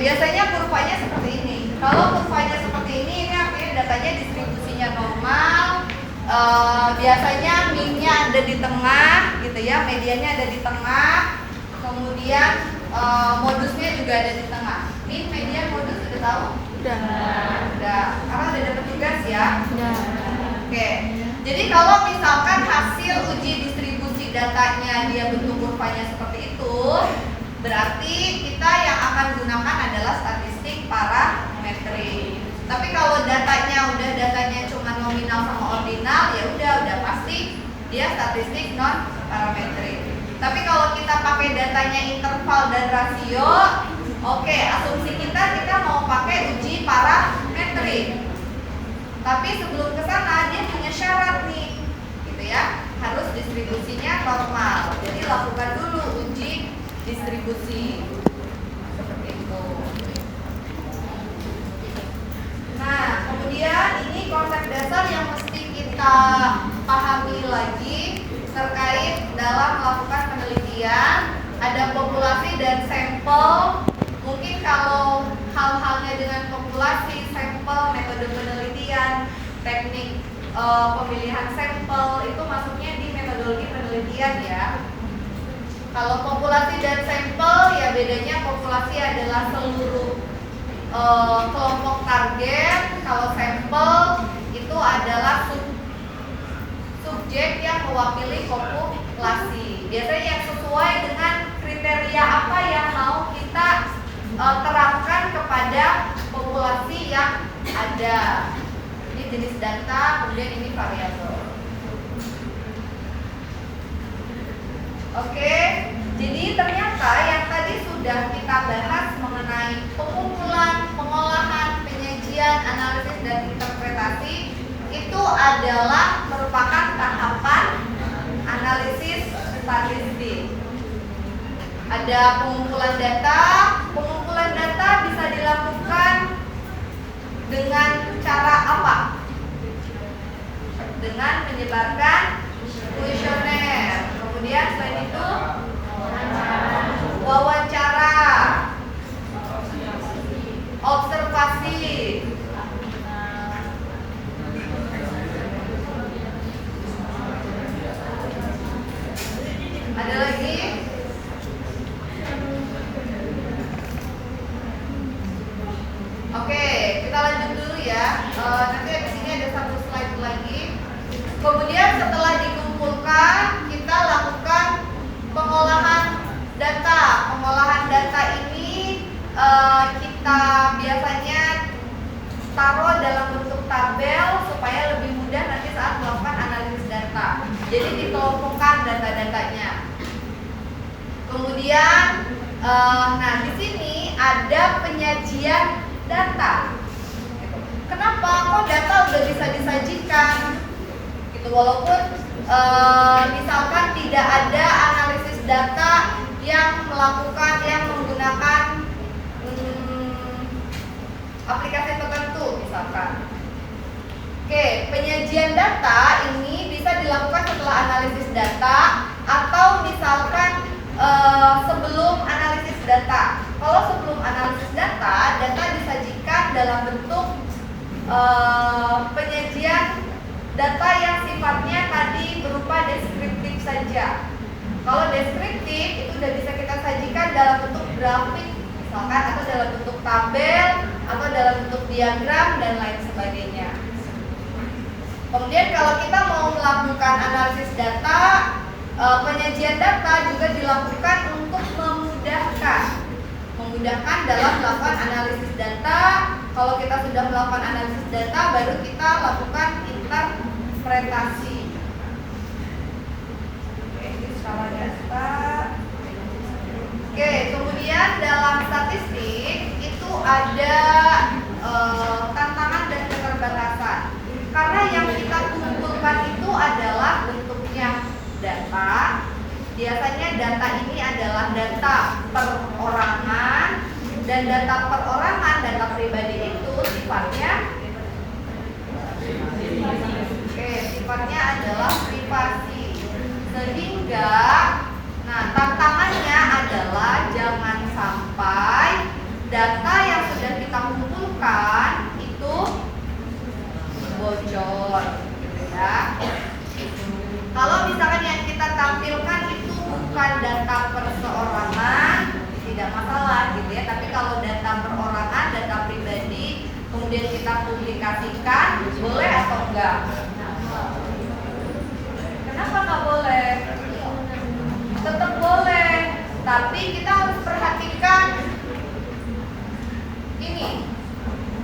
biasanya kurvanya seperti ini. Kalau kurvanya seperti ini artinya datanya distribusinya normal. Biasanya min-nya ada di tengah, gitu ya, mediannya ada di tengah. Kemudian modusnya juga ada di tengah. Min, median, modus udah tahu? Udah. Karena udah dapat tugas ya. Udah. Oke. Jadi kalau misalkan hasil uji distribusi datanya dia bentuk kurvanya seperti itu, berarti kita yang akan gunakan adalah statistik parametrik. Tapi kalau datanya cuma nominal sama ordinal, ya udah pasti dia statistik non parametrik. Tapi kalau kita pakai datanya interval dan rasio, oke, asumsi kita mau pakai uji parametrik. Tapi sebelum ke sana dia punya syarat nih, gitu ya, harus distribusinya normal. Jadi lakukan dulu uji distribusi seperti itu. Nah, kemudian ini konsep dasar yang mesti kita pahami lagi terkait dalam melakukan penelitian. Ada populasi dan sampel. Mungkin kalau hal-halnya dengan populasi, sampel, metode penelitian, teknik pemilihan sampel itu masuknya di metodologi penelitian ya. Kalau populasi dan sampel ya bedanya populasi adalah seluruh kelompok target. Kalau sampel itu adalah subjek yang mewakili populasi. Biasanya yang sesuai dengan kriteria apa yang mau kita terapkan kepada populasi yang ada. Ini jenis data, kemudian ini variabel. Oke, jadi ternyata yang tadi sudah kita bahas mengenai pengumpulan, pengolahan, penyajian, analisis, dan interpretasi itu adalah merupakan tahapan analisis statistik. Ada pengumpulan data. Pengumpulan data bisa dilakukan dengan cara apa? Dengan menyebarkan kuesioner. Kemudian selain itu wawancara, observasi, ada lagi. Oke, kita lanjut dulu ya. Nanti di sini ada satu slide lagi. Kemudian setelah dikumpulkan, kita lakukan pengolahan data. Pengolahan data ini kita biasanya taruh dalam bentuk tabel supaya lebih mudah nanti saat melakukan analisis data. Jadi dikelompokkan data-datanya. Kemudian, nah di sini ada penyajian data. Kenapa kok data udah bisa disajikan? Gitu, walaupun misalkan tidak ada analisis data yang menggunakan aplikasi tertentu misalkan. Oke, penyajian data ini bisa dilakukan setelah analisis data atau misalkan sebelum analisis data. Kalau sebelum analisis data, data disajikan dalam bentuk penyajian data yang sifatnya tadi berupa deskriptif saja. Kalau deskriptif itu sudah bisa kita sajikan dalam bentuk grafik misalkan, atau dalam bentuk tabel, atau dalam bentuk diagram dan lain sebagainya. Kemudian kalau kita mau melakukan analisis data, penyajian data juga dilakukan untuk memudahkan dalam melakukan analisis data. Kalau kita sudah melakukan analisis data, baru kita lakukan interpretasi. Oke, ini skala data. Oke, kemudian dalam statistik itu ada tantangan dan keterbatasan. Karena yang kita kumpulkan itu adalah bentuknya data. Biasanya data ini adalah data perorangan, dan data perorangan, data pribadi itu sifatnya sifatnya adalah privasi. Sehingga tantangannya adalah jangan sampai data yang sudah kita kumpulkan itu bocor, gitu ya. Kalau misalkan yang kita tampilkan itu bukan data perseorangan, tidak masalah gitu ya. Tapi kalau data perorangan, data pribadi, kemudian kita publikasikan, boleh atau enggak? Kenapa nggak boleh? Tetap boleh, tapi kita harus perhatikan ini.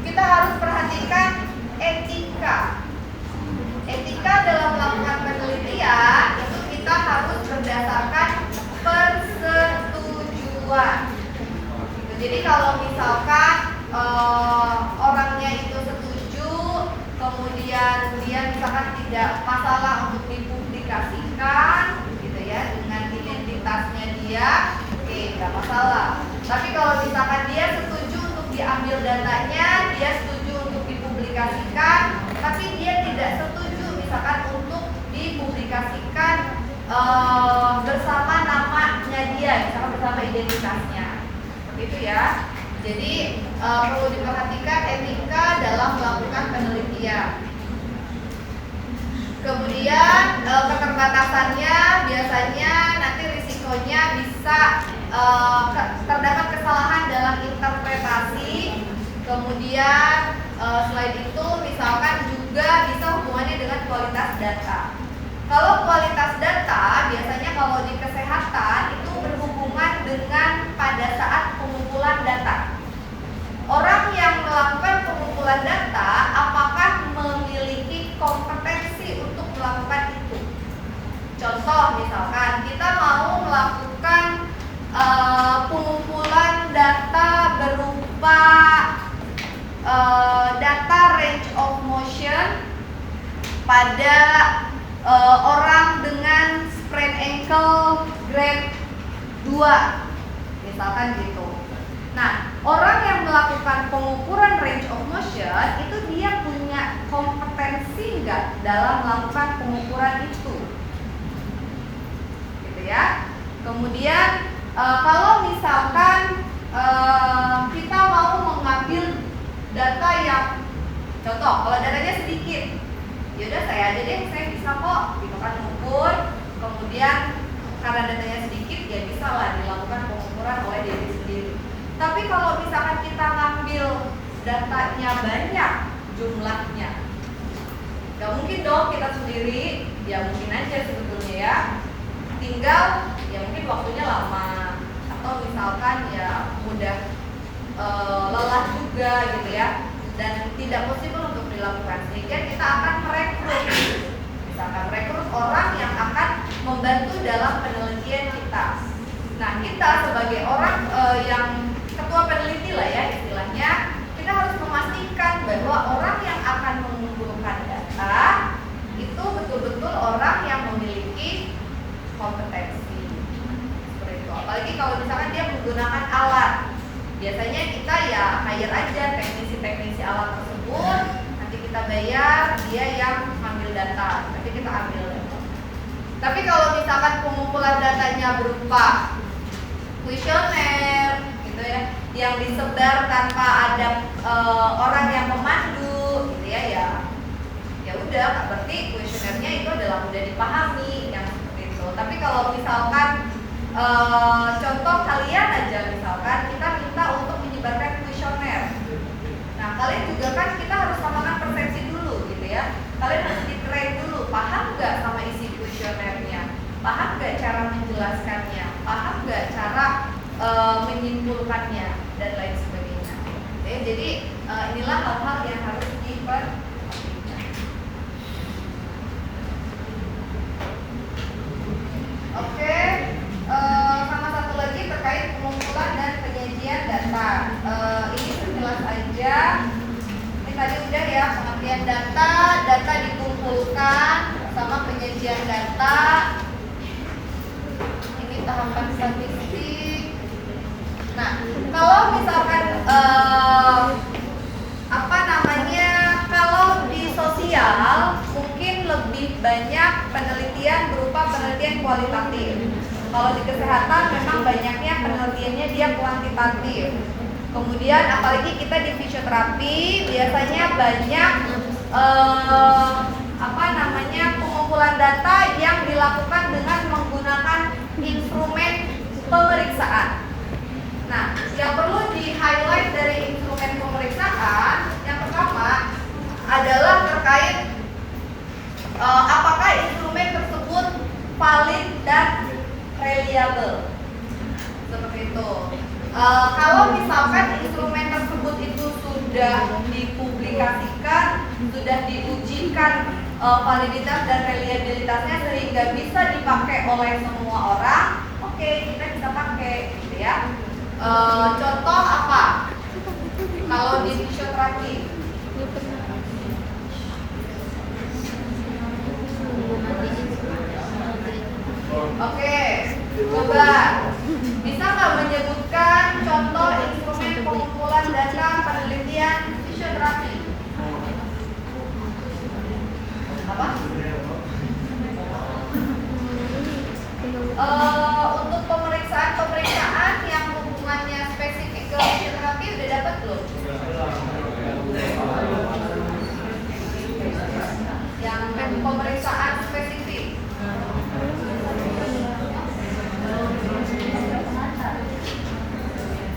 Kita harus perhatikan etika. Etika dalam melakukan penelitian itu kita harus berdasarkan persetujuan. Jadi kalau misalkan orangnya itu setuju, kemudian dia misalkan tidak masalah untuk dipublikasikan, gitu ya, dengan identitasnya dia, oke, nggak masalah. Tapi kalau misalkan dia setuju untuk diambil datanya, dia setuju untuk dipublikasikan, tapi dia tidak setuju misalkan untuk dipublikasikan bersama namanya dia, misalkan bersama identitasnya, seperti itu ya. Jadi perlu diperhatikan etika dalam melakukan penelitian. Kemudian keterbatasannya biasanya nanti risikonya bisa terdapat kesalahan dalam interpretasi. Kemudian selain itu misalkan juga bisa hubungannya dengan kualitas data. Kalau kualitas data biasanya kalau di kesehatan itu berhubungan dengan pada saat pengumpulan data. Orang yang melakukan pengumpulan data apakah memiliki kompetensi untuk melakukan itu? Contoh misalkan kita mau melakukan pengumpulan data berupa data range of motion pada orang dengan sprain ankle grade 2 misalkan gitu. Nah, orang yang melakukan pengukuran range of motion itu dia punya kompetensi nggak dalam melakukan pengukuran itu, gitu ya. Kemudian kalau misalkan kita mau mengambil data yang contoh, kalau datanya sedikit, yaudah saya aja deh, saya bisa kok gitu kan mengukur. Kemudian karena datanya sedikit, ya bisa lah dilakukan pengukuran oleh diri sendiri. Tapi kalau misalkan kita ngambil datanya banyak jumlahnya, gak mungkin dong kita sendiri, ya mungkin aja sebetulnya ya. Tinggal ya mungkin waktunya lama, atau misalkan ya mudah lelah juga gitu ya, dan tidak possible untuk dilakukan, sehingga kita akan merekrut orang yang akan membantu dalam penelitian kita. Nah, kita sebagai orang yang ketua peneliti lah ya istilahnya, kita harus memastikan bahwa orang yang akan mengumpulkan data itu betul-betul orang yang memiliki kompetensi seperti itu. Apalagi kalau misalkan dia menggunakan alat, biasanya kita ya hire aja teknisi alat tersebut, nanti kita bayar, dia yang ambil data, nanti kita ambil data. Tapi kalau misalkan pengumpulan datanya berupa kuesioner gitu ya, yang disebar tanpa ada orang yang memandu gitu ya udah, berarti kuesionernya itu adalah mudah dipahami yang seperti itu. Tapi kalau misalkan contoh kalian aja, misalkan kita minta untuk menyebarkan kuesioner. Nah, kalian juga kan kita harus samakan persepsi dulu gitu ya. Kalian harus di-train dulu, paham nggak sama isi kuesionernya? Paham nggak cara menjelaskannya? Paham nggak cara menyimpulkannya dan lain sebagainya. Oke, jadi inilah hal-hal yang harus diperhatikan. Oke, sama satu lagi terkait pengumpulan dan penyajian data. Ini sejelas aja. Ini tadi udah ya, pengertian data dikumpulkan sama penyajian data. Ini tahapan statistik. Nah, kalau misalkan kalau di sosial mungkin lebih banyak penelitian berupa penelitian kualitatif. Kalau di kesehatan memang banyaknya penelitiannya dia kuantitatif. Kemudian apalagi kita di fisioterapi biasanya banyak pengumpulan data yang dilakukan dengan menggunakan instrumen pemeriksaan. Nah, yang perlu di-highlight dari instrumen pemeriksaan yang pertama adalah terkait apakah instrumen tersebut valid dan reliable. Seperti itu. Kalau misalkan instrumen tersebut itu sudah dipublikasikan, sudah diujikan validitas dan reliabilitasnya sehingga bisa dipakai oleh semua orang, oke, kita bisa pakai, gitu ya. Contoh apa? Kalau di fisioterapi, oke, coba bisa nggak menyebutkan contoh instrumen pengumpulan data penelitian fisioterapi? Apa? Untuk pemeriksaan yang hubungannya spesifik ke fisioterapi udah dapat belum? Yang pemeriksaan spesifik.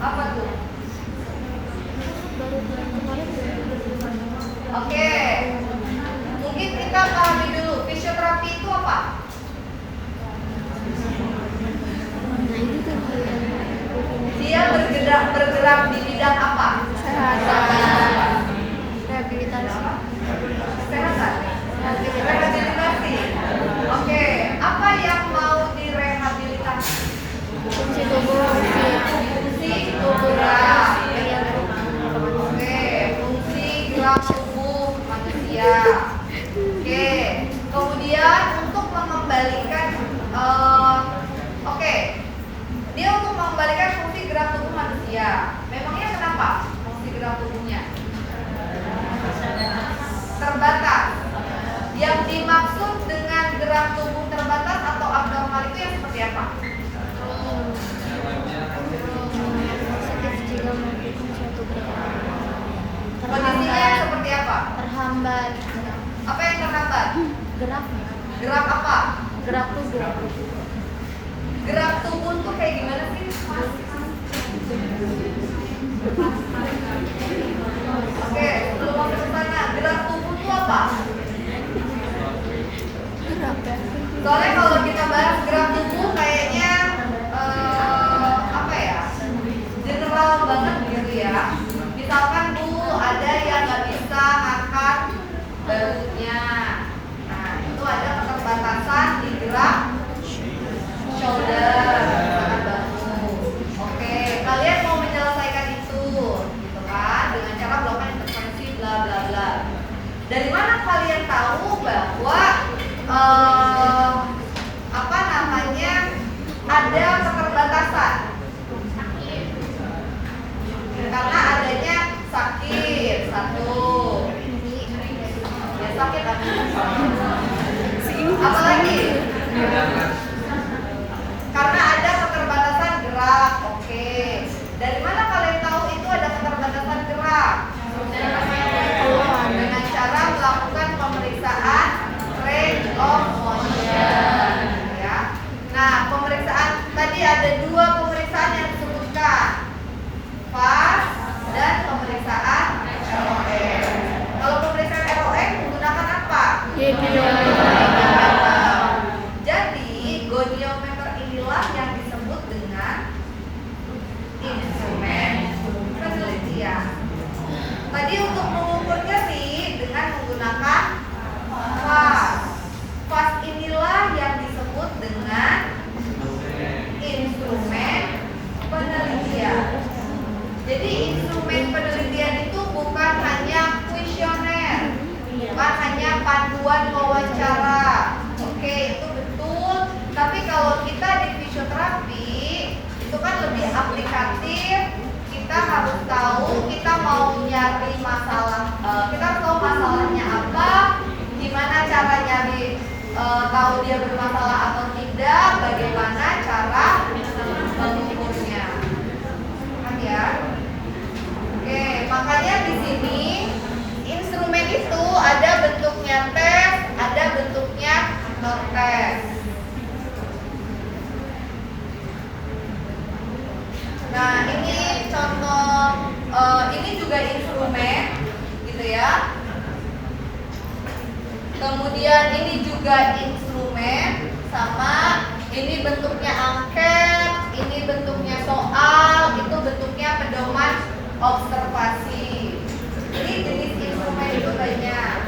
Apa tuh? Oke. Mungkin kita pahami dulu, fisioterapi itu apa? Dia bergerak di bidang apa? Kesehatan. Rehabilitasi. Kesehatan. Rehabilitasi. Oke, apa yang mau direhabilitasi? Fungsi tubuh. Fungsi tubuh gerak. Oke, fungsi gerak tubuh manusia. Oke, kemudian untuk mengembalikan, dia untuk mengembalikan fungsi gerak tubuh manusia. Memangnya kenapa fungsi gerak tubuhnya terbatas? Yang dimaksud dengan gerak tubuh terbatas atau abnormal itu yang seperti apa? Kondisinya yang seperti apa? Terhambat. Apa yang terhambat? Gerak. Gerak apa? Gerak tubuh. Gerak tubuh tuh kayak gimana sih? Oke, sebelum masuk ke sana, gerak tubuh itu apa? Gerak. Soalnya kalau kita bahas gerak tubuh kayaknya general banget gitu ya. Misalkan Bu, ada yang nggak bisa ngangkat bahunya. Nah, itu ada keterbatasan di gerak shoulder, angkat bahu. Oke, kalian mau menyelesaikan itu, gitu kan? Dengan cara melakukan intervensi bla bla bla. Dari mana kalian tahu bahwa ada keterbatasan? Karena adanya sakit, satu. Ya sakit apa? Apalagi? Karena ada keterbatasan gerak. Oke. Dari mana kalian tahu itu ada keterbatasan gerak? Dengan cara melakukan pemeriksaan range of motion. Ya. Nah, pemeriksaan tadi ada dua pemeriksaan yang disebutkan. FAST dan pemeriksaan ROE. Kalau pemeriksaan ROE menggunakan apa? Jadi goniometer inilah yang disebut dengan instrumen penelitian. Tadi untuk mengukur nyeri dengan menggunakan FAST. FAST inilah yang disebut dengan instrumen penelitian. Jadi instrumen penelitian itu bukan hanya kuesioner, bukan hanya panduan wawancara. Oke, itu betul. Tapi kalau kita di fisioterapi itu kan lebih aplikatif. Kita harus tahu, kita mau nyari masalah, kita harus tahu masalahnya apa, gimana cara nyari, tahu dia bermasalah atau tidak, bagaimana cara mengukurnya. Kan ya? Kemudian ini juga instrumen, sama ini bentuknya angket, ini bentuknya soal, itu bentuknya pedoman observasi. Ini jenis instrumen itu banyak.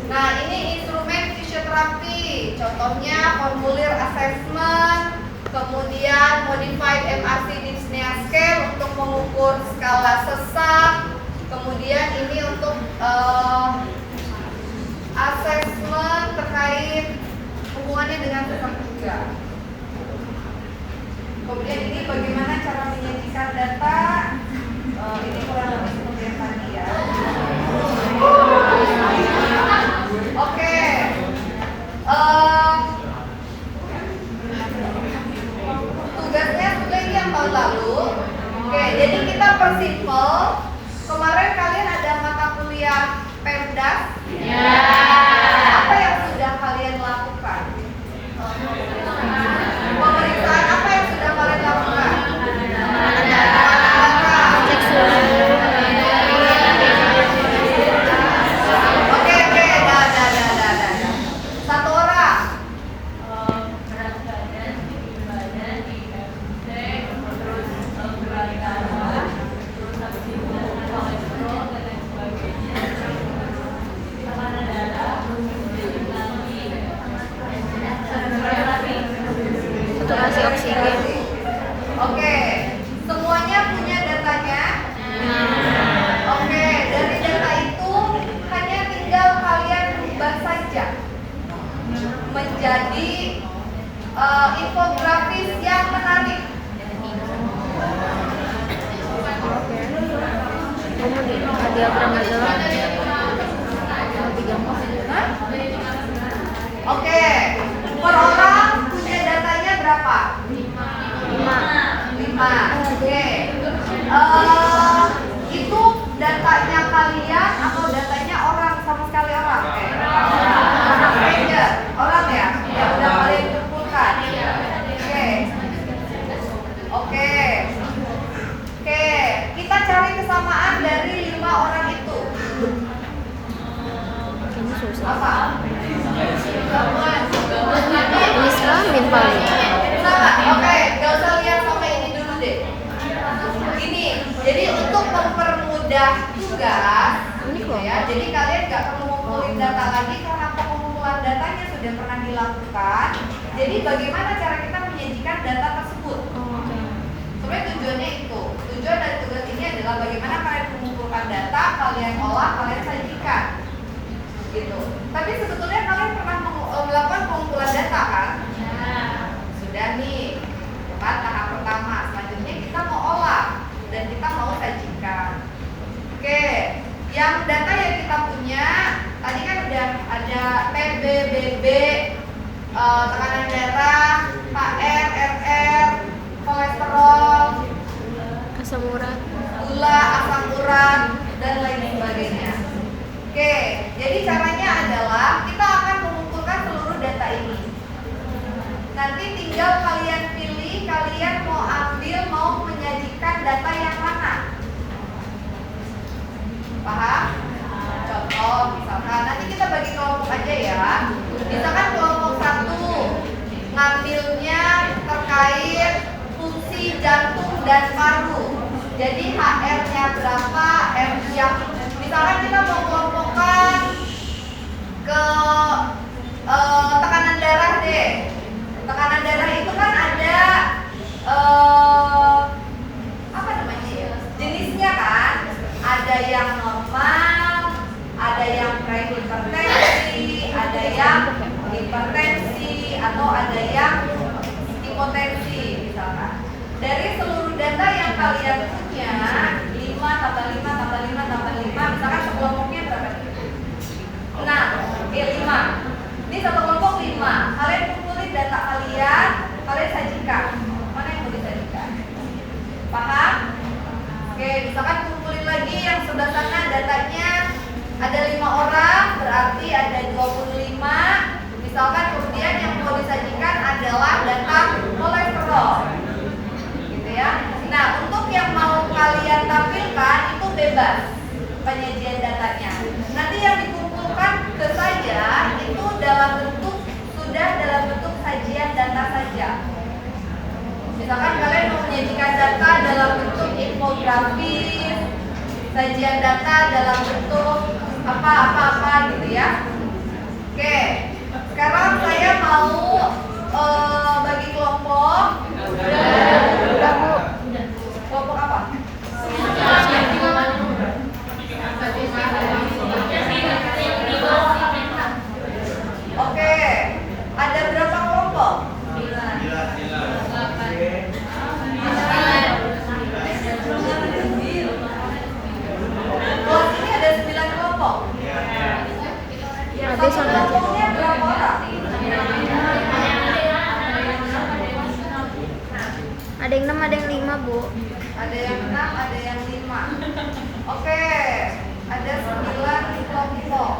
Nah, ini instrumen fisioterapi, contohnya formulir assessment, kemudian modified MRC dyspnea scale untuk mengukur skala sesak, kemudian ini untuk assessment terkait hubungannya dengan sesak juga. Kemudian ini bagaimana cara menyajikan data, ini kurang lebih seperti yang tadi ya. Oke. Tugasnya sudah yang tahun lalu. Oke, jadi kita persimpel. Kemarin kalian ada mata kuliah Pemdas. Ya. Apa yang sudah kalian lakukan? Pemeriksaan apa yang sudah kalian lakukan? Oke, dah. Satu orang. Berat badan, tinggi badan, IMC, terus berat darah, terus habis itu kolesterol dan lain sebagainya. Tekanan darah, Saturasi oksigen. Oke, semuanya punya datanya. Oke, dari data itu hanya tinggal kalian rubah saja menjadi infografis yang menarik. Kamu di diagram adalah lebih gampang. Oke, per orang punya datanya berapa? 5. Oke. Itu datanya kalian atau datanya orang sama sekali orang? Orang stranger, orang ya? Yang udah kalian kumpulkan. Oke. Kita cari kesamaan dari 5 orang itu. Kayaknya susah. Apa? Islamin paling. Sama, oke, gak usah lihat sampai ini dulu deh. Ini, jadi untuk mempermudah tugas, gitu ya. Jadi kalian gak perlu ngumpulin data lagi karena pengumpulan datanya sudah pernah dilakukan. Jadi bagaimana cara kita menyajikan data tersebut? Sebenarnya tujuannya itu. Tujuan dari tugas ini adalah bagaimana kalian mengumpulkan data, kalian olah, kalian sajikan. Gitu. Tapi sebetulnya kalian pernah melakukan pengumpulan data kan? Sudah nih, tahap pertama. Selanjutnya kita mau olah dan kita mau sajikan. Oke, yang data yang kita punya tadi kan udah ada TB, BB, tekanan darah, HR, RR, kolesterol, Asam urat. gula, asam urat, dan lain sebagainya. Oke, jadi caranya adalah kita akan mengumpulkan seluruh data ini. Nanti tinggal kalian pilih, kalian mau ambil, mau menyajikan data yang mana. Paham? Contoh, misalkan nanti kita bagi kelompok aja ya. Misalkan kelompok 1 ngambilnya terkait fungsi jantung dan paru. Jadi HR-nya berapa, R-nya. Misalkan kita mau kelompokkan ke tekanan darah deh. Tekanan darah itu kan ada apa namanya ya? Jenisnya kan? Ada yang normal, ada yang prehipertensi, ada yang hipertensi, atau ada yang hipotensi misalkan. Dari seluruh data yang kalian punya, 5 tambah 5 tambah 5 tambah 5, misalkan sekelompoknya berapa? 5. Ini satu kelompok 5. Kalian kumpulin data kalian sajikan. Mana yang mau disajikan? Paham? Oke, misalkan kumpulin lagi yang sebelah sana datanya ada 5 orang, berarti ada 25. Misalkan kemudian yang mau disajikan adalah data kolesterol. Gitu ya. Nah, untuk yang mau kalian tampilkan itu bebas penyajian datanya. Nanti yang dikumpulkan ke saya grafis, sajian data dalam bentuk apa gitu ya. Oke, sekarang saya mau bagi kelompok. Udah Bu. Kelompok apa? Oke, ada berapa kelompok? Kelas ini ada 9 kelompok. Habis Satu sama aja. kelompoknya berapa orang? Ada yang 6, ada yang 5 Bu. Ada yang 6, ada yang 5. Oke, ada 9 kelompok.